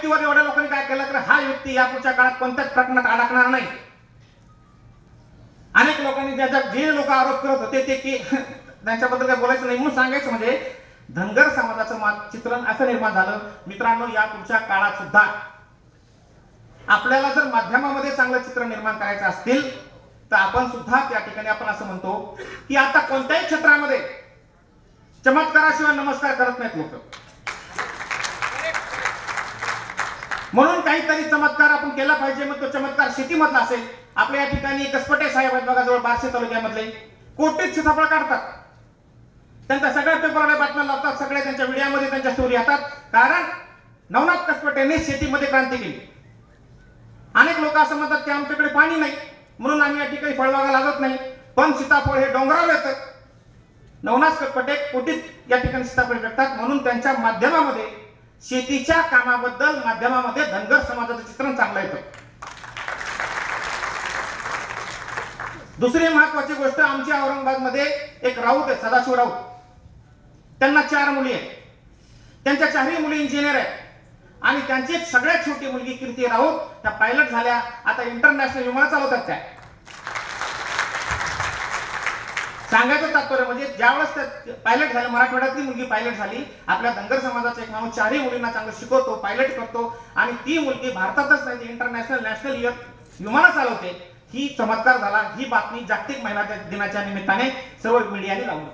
व्यक्तीवर एवढ्या लोकांनी काय केलं तर हा व्यक्ती यापुढच्या काळात कोणत्याच प्रकरणात अडकणार नाही. अनेक लोकांनी जे लोक आरोप करत होते ते की त्यांच्याबद्दल काय बोलायचं नाही म्हणून सांगायचं म्हणजे धनगर समाजाचं चित्रण असं निर्माण झालं. मित्रांनो, यापुढच्या काळात सुद्धा आपल्याला जर माध्यमामध्ये चांगलं चित्र निर्माण करायचं असतील तर आपण सुद्धा त्या ठिकाणी आपण असं म्हणतो की आता कोणत्याही क्षेत्रामध्ये चमत्काराशिवाय नमस्कार करत नाहीत लोक. म्हणून काहीतरी चमत्कार आपण केला पाहिजे. मग तो चमत्कार शेतीमधला असेल. आपल्या या ठिकाणी कसपटे साहेब आहेत बघा, जवळ बार्शी तालुक्यामधले कोटीत सीताफळ काढतात. त्यांच्या सगळ्या पेपरला बातम्या लावतात, सगळ्या त्यांच्या मीडियामध्ये त्यांच्या स्टोरी येतात. कारण नवनाथ कसपटेने शेतीमध्ये क्रांती केली. अनेक लोक असं म्हणतात की आमच्याकडे पाणी नाही म्हणून आम्ही या ठिकाणी फळबागा लागत नाही, पण सीताफळ हे डोंगरावर येतं. नवनाथ कसपटे कोटीत या ठिकाणी सीताफळ विकतात. म्हणून त्यांच्या माध्यमामध्ये शेतीच्या कामाबद्दल माध्यमामध्ये धनगर समाजाचं चित्रण चांगलं येतं. दुसरी महत्वाची गोष्ट, आमच्या औरंगाबादमध्ये एक राऊत आहे, सदाशिव राऊत. त्यांना 4 मुली आहेत. त्यांच्या 4ही मुली इंजिनियर आहेत आणि त्यांची एक सगळ्यात छोटी मुलगी कीर्ती राऊत त्या पायलट झाल्या. आता इंटरनॅशनल विमान चालवतात. त्या सांगायचं तात्पर्य म्हणजे ज्यावेळेस त्या पायलट झाल्या, मराठवाड्यातली मुलगी पायलट झाली. आपल्या धनगर समाजाचा एक माणूस 4ही मुलींना चांगलं शिकवतो, पायलट करतो आणि ती मुलगी भारतातच नाही इंटरनॅशनल नॅशनल विमानं चालवते. ही चमत्कार झाला. ही बातमी जागतिक महिला दिनाच्या निमित्ताने सर्व मीडियाने लावली.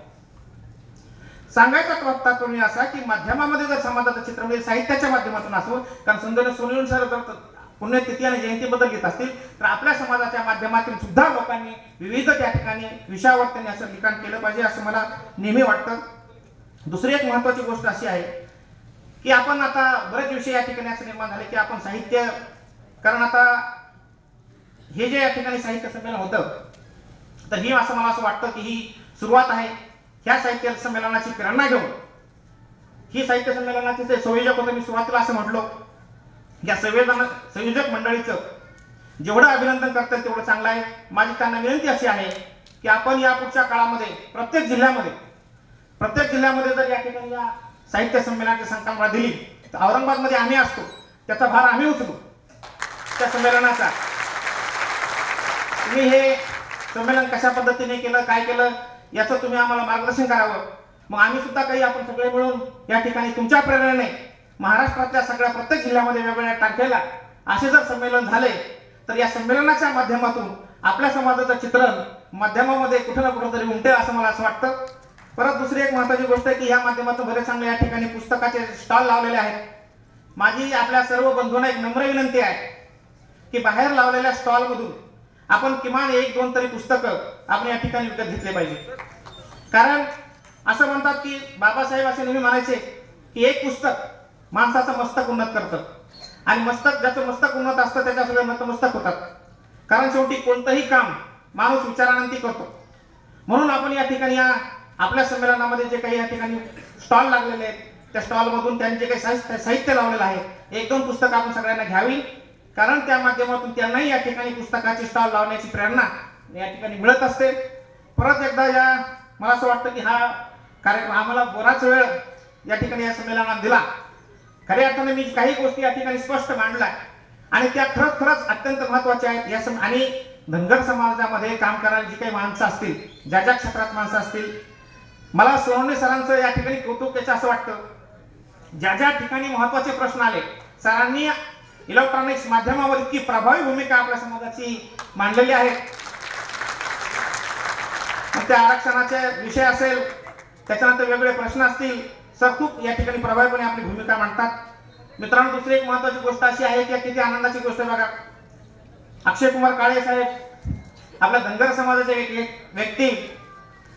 सांगायचा तात्पर्य असा की माध्यमामध्ये जर समाजाचं चित्र म्हणजे साहित्याच्या माध्यमातून असो, कारण सुंदर सोनवणे सर जर पुण्यतिथी आणि जयंतीबद्दल घेत असतील तर आपल्या समाजाच्या माध्यमातून सुद्धा लोकांनी विविध त्या ठिकाणी विषयावर त्यांनी असं लिखाण केलं पाहिजे असं मला नेहमी वाटतं. दुसरी एक महत्वाची गोष्ट अशी आहे की आपण आता बरेच विषय या ठिकाणी असं निर्माण झाले की आपण साहित्य, कारण आता हे जे या ठिकाणी साहित्य संमेलन होतं तर ही असं मला असं वाटतं की ही सुरुवात आहे. ह्या साहित्य संमेलनाची प्रेरणा घेऊन ही साहित्य संमेलनाचे जे संयोजक होते, मी सुरुवातीला असं म्हटलो, या संयोजक मंडळीचं जेवढं अभिनंदन करतात तेवढं चांगलं आहे. माझी त्यांना विनंती अशी आहे की आपण या पुढच्या काळामध्ये प्रत्येक जिल्ह्यामध्ये जर या ठिकाणी या साहित्य संमेलनाची संकल्पना दिली तर औरंगाबादमध्ये आम्ही असतो, त्याचा भार आम्ही उचलू त्या संमेलनाचा. तुम्ही हे संमेलन कशा पद्धतीने केलं, काय केलं याचं तुम्ही आम्हाला मार्गदर्शन करावं. मग आम्ही सुद्धा काही आपण सगळे मिळून या ठिकाणी तुमच्या प्रेरणेने महाराष्ट्रातल्या सगळ्या प्रत्येक जिल्ह्यामध्ये वेगवेगळ्या तारखेला असे जर संमेलन झाले तर या संमेलनाच्या माध्यमातून आपल्या समाजाचं चित्रण माध्यमामध्ये कुठं ना कुठं तरी उमटेल असं मला असं वाटतं. परत दुसरी एक महत्वाची गोष्ट आहे की या माध्यमातून बरेच चांगले या ठिकाणी पुस्तकाचे स्टॉल लावलेले आहेत. माझी आपल्या सर्व बंधूंना एक नम्र विनंती आहे की बाहेर लावलेल्या स्टॉलमधून आपण किमान 1-2 तरी पुस्तकं आपण या ठिकाणी विकत घेतले पाहिजे. कारण असं म्हणतात की बाबासाहेब असे नेहमी म्हणायचे की एक पुस्तक माणसाचं मस्तक उन्नत करतं आणि ज्याचं मस्तक उन्नत असतं त्याच्या सगळे नतमस्तक होतात. कारण शेवटी कोणतंही काम माणूस विचारानंती करतो. म्हणून आपण या ठिकाणी आपल्या संमेलनामध्ये जे काही या ठिकाणी स्टॉल लागलेले आहेत त्या स्टॉलमधून त्यांचे काही साहित्य लावलेलं आहे, 1-2 पुस्तकं आपण सगळ्यांना घ्यावी. कारण त्या माध्यमातून त्यांनाही या ठिकाणी पुस्तकाची स्टॉल लावण्याची प्रेरणा या ठिकाणी मिळत असते. परत एकदा मला असं वाटतं की हा कार्यक्रम आम्हाला बराच वेळ या ठिकाणी या संमेलनात दिला. खऱ्या अर्थाने मी काही गोष्टी या ठिकाणी स्पष्ट मांडल्या आणि त्या खरंच अत्यंत महत्वाच्या आहेत. आणि धनगर समाजामध्ये काम करणारी जी काही माणसं असतील, ज्या क्षेत्रात माणसं असतील, मला सोनवणे सरांचं या ठिकाणी कौतुक त्याचं असं वाटतं. ज्या ठिकाणी महत्वाचे प्रश्न आले सरांनी इलेक्ट्रॉनिक्स माध्यमावर इतकी प्रभावी भूमिका आपल्या समाजाची मांडलेली आहे. मग त्या आरक्षणाचे विषय असेल, त्याच्यानंतर वेगवेगळे प्रश्न असतील, सर खूप या ठिकाणी प्रभावीपणे आपली भूमिका मांडतात. मित्रांनो, दुसरी एक महत्वाची गोष्ट अशी आहे की किती आनंदाची गोष्ट आहे बघा, अक्षय कुमार काळे साहेब आपल्या धनगर समाजाचे एक व्यक्ती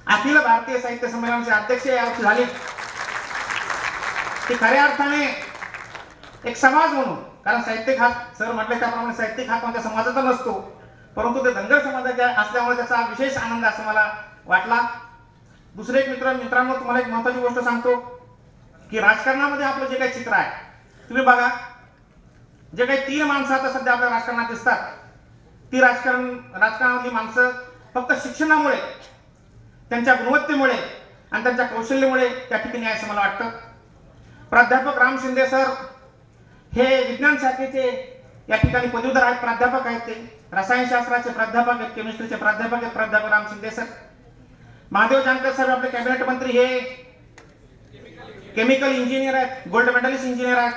अखिल भारतीय साहित्य संमेलनाचे अध्यक्ष यावर्षी झाले. ते खऱ्या अर्थाने एक समाज म्हणून, कारण साहित्यिक हा सर म्हटले त्याप्रमाणे साहित्यिक हा कोणत्या समाजाचा नसतो, परंतु ते धनगर समाजाच्या असल्यामुळे त्याचा विशेष आनंद असं मला वाटला. दुसरे एक मित्रांनो तुम्हाला एक महत्वाची गोष्ट सांगतो की राजकारणामध्ये आपलं जे काही चित्र आहे, तुम्ही बघा जे काही 3 माणसं आता सध्या आपल्या राजकारणात दिसतात, ती राजकारणातली माणसं फक्त शिक्षणामुळे, त्यांच्या गुणवत्तेमुळे आणि त्यांच्या कौशल्यामुळे त्या ठिकाणी आहे असं मला वाटतं. प्राध्यापक राम शिंदे सर हे विज्ञान शाखेचे या ठिकाणी पदवीधर आहेत, प्राध्यापक आहेत, ते रसायनशास्त्राचे प्राध्यापक आहेत, केमिस्ट्रीचे प्राध्यापक आहेत, प्राध्यापक राम शिंदे सर. महादेव जानकर साहेब आपले कॅबिनेट मंत्री, हे केमिकल इंजिनियर आहेत, गोल्ड मेडलिस्ट इंजिनियर आहेत.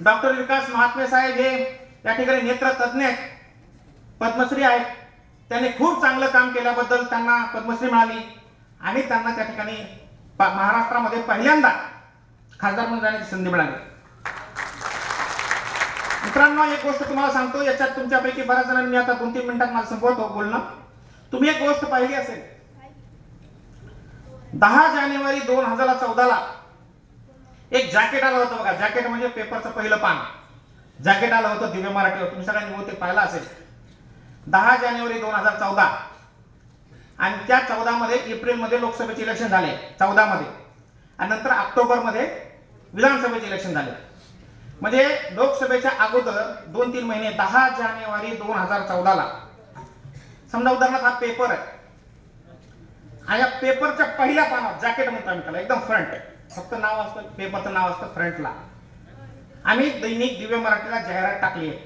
डॉक्टर विकास महात्मे साहेब हे या ठिकाणी नेत्र तज्ञ आहेत, पद्मश्री आहेत. त्यांनी खूप चांगलं काम केल्याबद्दल त्यांना पद्मश्री मिळाली आणि त्यांना त्या ठिकाणी महाराष्ट्रामध्ये पहिल्यांदा खासदार म्हणून जाण्याची संधी मिळाली. मित्रांनो, एक गोष्ट तुम्हाला सांगतो, याच्यात तुमच्यापैकी बऱ्याच जणांनी, मी आता 2-3 मिनिटात मला संपवतो बोलणं. तुम्ही एक गोष्ट पाहिली असेल, 10 जानेवारी 2014 एक जॅकेट आलं होतं बघा. जॅकेट म्हणजे पेपरचं पहिलं पान. जॅकेट आलं होतं दिव्य मराठीवर, तुम्ही सगळ्यांनी बहुतेक पाहिलं असेल. 10 जानेवारी 2014 आणि त्या 14 मध्ये एप्रिलमध्ये लोकसभेचे इलेक्शन झाले, 14 मध्ये, आणि नंतर ऑक्टोबरमध्ये विधानसभेचे इलेक्शन झाले. म्हणजे लोकसभेच्या अगोदर 2-3 महिने, 10 जानेवारी 2014 समजा उदाहरणार्थ हा पेपर आहे आणि या पेपरच्या पहिल्या पानावर जॅकेट म्हणतो आम्ही त्याला, एकदम फ्रंट, फक्त नाव असतं, पेपरचं नाव असतं फ्रंटला. आम्ही दैनिक दिव्य मराठीला जाहिरात टाकली आहे,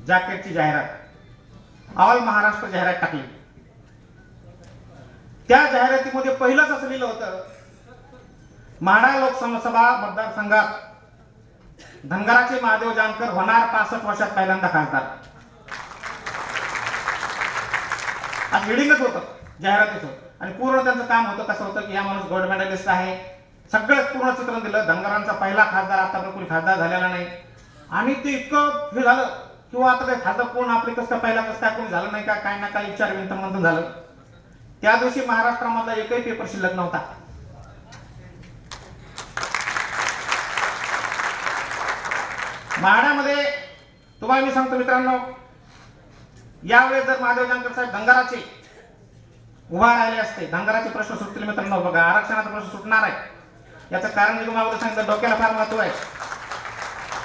जॅकेटची जाहिरात, ऑल महाराष्ट्र जाहिरात टाकली. त्या जाहिरातीमध्ये पहिलंच असं लिहिलं होतं, माढा लोकसभा मतदारसंघात धनगराचे महादेव जानकर होणार 65 वर्षात पहिल्यांदा खासदार. आज हेडिंगच होतं, जाहिरातीच होतं. आणि पूर्ण त्यांचं काम होतं कसं होतं की हा माणूस गोल्ड मेडलिस्ट आहे, सगळं पूर्ण चित्र दिलं. धनगरांचा पहिला खासदार, आतापर्यंत कोणी खासदार झालेला नाही. आणि ते इतकं हे झालं किंवा आता काय खासदार कोण आपले कसं पहिला कसं काय कोणी झालं नाही का, काय ना काय विचार विंतमंथन झालं. त्या दिवशी महाराष्ट्रामधला एकही पेपर शिल्लक नव्हता. माढ्यामध्ये तुम्हाला मी सांगतो मित्रांनो, यावेळेस जर महादेव जानकर साहेब धनगराचे उभा राहिले असते, धनगराचे प्रश्न सुटतील मित्रांनो. बघा, आरक्षणाचा प्रश्न सुटणार आहे. याचं कारण मी तुम्हाला सांगितलं, डोक्याला फार महत्व आहे.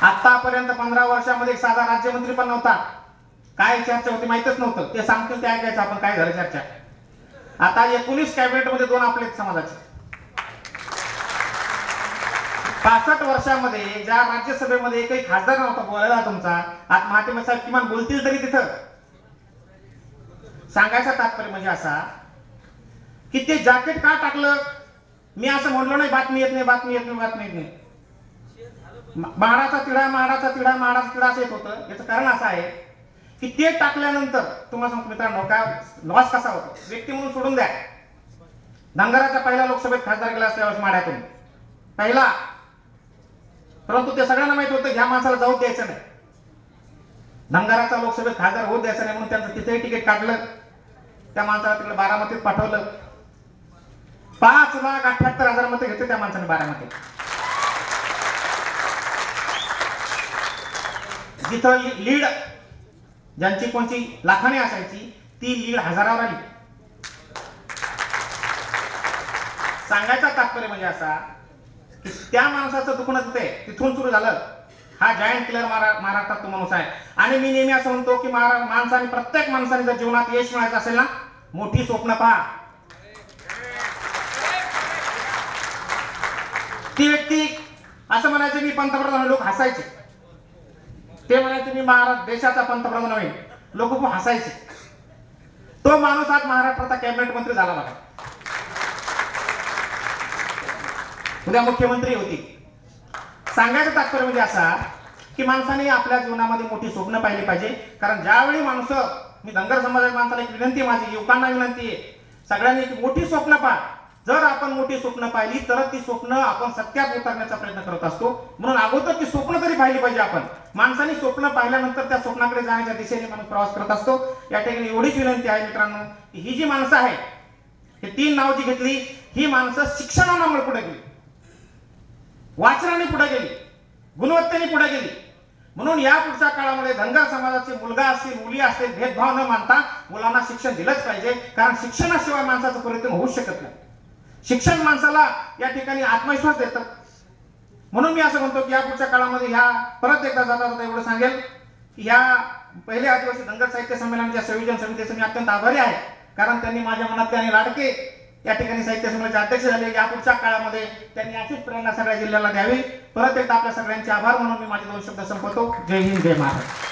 आतापर्यंत 15 वर्षामध्ये साधा राज्यमंत्री पण नव्हता. काय चर्चा होती माहितच नव्हतं. ते सांगतील ते ऐकायचं आपण, काय झालं चर्चा. आता 19 कॅबिनेटमध्ये 2 आपले समाजाचे. 65 वर्षामध्ये ज्या राज्यसभेमध्ये एकही खासदार नव्हता बोलायला तुमचा, आज महात्मे साहेब किमान बोलतील तरी तिथं. सांगायचं तात्पर्य म्हणजे असा की ते जॅकेट का टाकलं. मी असं म्हणलो नाही बातमी येत नाही, बातमी येत नाही, बातमी येत नाही. माडाचा तिढा, माडाचा तिढा, माडाचा तिढा असं येत होतं. याचं कारण असं आहे की ते टाकल्यानंतर तुम्हाला सांगतो मित्रांनो, काय लॉस कसा होतो. व्यक्ती म्हणून सोडून द्या, धनगराचा पहिला लोकसभेत खासदार गेला त्यावेळेस माढ्यातून पहिला. परंतु ते सगळ्यांना माहित होतं ह्या माणसाला जाऊ द्यायचं नाही, धनगराचा लोकसभेत खासदार होऊ द्यायचं नाही, म्हणून त्यांचं तिथेही तिकीट काढलं. त्या माणसाला तिकडे बारामतीत पाठवलं. 5,78,000 मतं घेतले त्या माणसाने बारामतीत. जिथं लीड ज्यांची कोणची लाखाने असायची, ती लीड हजारावर आली. सांगायचा तात्पर्य म्हणजे असा की त्या माणसाचं दुखणं तिथून सुरू झालं. हा जायंट किलर महाराष्ट्रात तो माणूस आहे. आणि मी नेहमी असं म्हणतो की माणसाने, प्रत्येक माणसाने जर जीवनात यश मिळायचं असेल ना, मोठी स्वप्न पहा. ती व्यक्ती असं म्हणायचे मी पंतप्रधान, लोक हसायचे. ते म्हणायचे मी देशाचा पंतप्रधान होईल, लोक खूप हसायचे. तो माणूस आज महाराष्ट्राचा कॅबिनेट मंत्री झाला बघा, उद्या मुख्यमंत्री होती. सांगायचं तात्पर्य म्हणजे असा की माणसाने आपल्या जीवनामध्ये मोठी स्वप्न पाहिली पाहिजे. कारण ज्यावेळी माणसं, मी धनगर समाजाच्या माणसाला एक विनंती, माझी युवकांना विनंती आहे, सगळ्यांनी मोठी स्वप्न पहा. जर आपण मोठी स्वप्न पाहिली तर ती स्वप्न आपण सत्यात उतरण्याचा प्रयत्न करत असतो. म्हणून अगोदर ती स्वप्न तरी पाहिली पाहिजे आपण. माणसाने स्वप्न पाहिल्यानंतर त्या स्वप्नाकडे जाण्याच्या दिशेने माणूस प्रवास करत असतो. या ठिकाणी एवढीच विनंती आहे मित्रांनो की ही जी माणसं आहे, हे 3 नाव जी घेतली, ही माणसं शिक्षणामुळे पुढे गेली, वाचनाने पुढे गेली, गुणवत्तेने पुढे गेली. म्हणून या पुढच्या काळामध्ये धनगर समाजाचे मुलगा असतील, मुली असतील, भेदभाव न मानता मुलांना शिक्षण दिलंच पाहिजे. कारण शिक्षणाशिवाय माणसाचं परिवर्तन होऊच शकत नाही. शिक्षण माणसाला या ठिकाणी आत्मविश्वास देतं. म्हणून मी असं म्हणतो की या पुढच्या काळामध्ये ह्या परत एकदा जाता एवढं सांगेल की ह्या पहिले आदिवासी धनगर साहित्य संमेलनाच्या संयोजन समितीचे मी अत्यंत आभारी आहे. कारण त्यांनी माझ्या मनातले आणि लाडके या ठिकाणी साहित्य संमेलनाचे अध्यक्ष झाले. या पुढच्या काळामध्ये त्यांनी अशीच प्रेरणा सगळ्या जिल्ह्याला द्यावी. परत एकदा आपल्या सगळ्यांचे आभार म्हणून मी माझे 2 शब्द संपवतो. जय हिंद, जय महाराष्ट्र.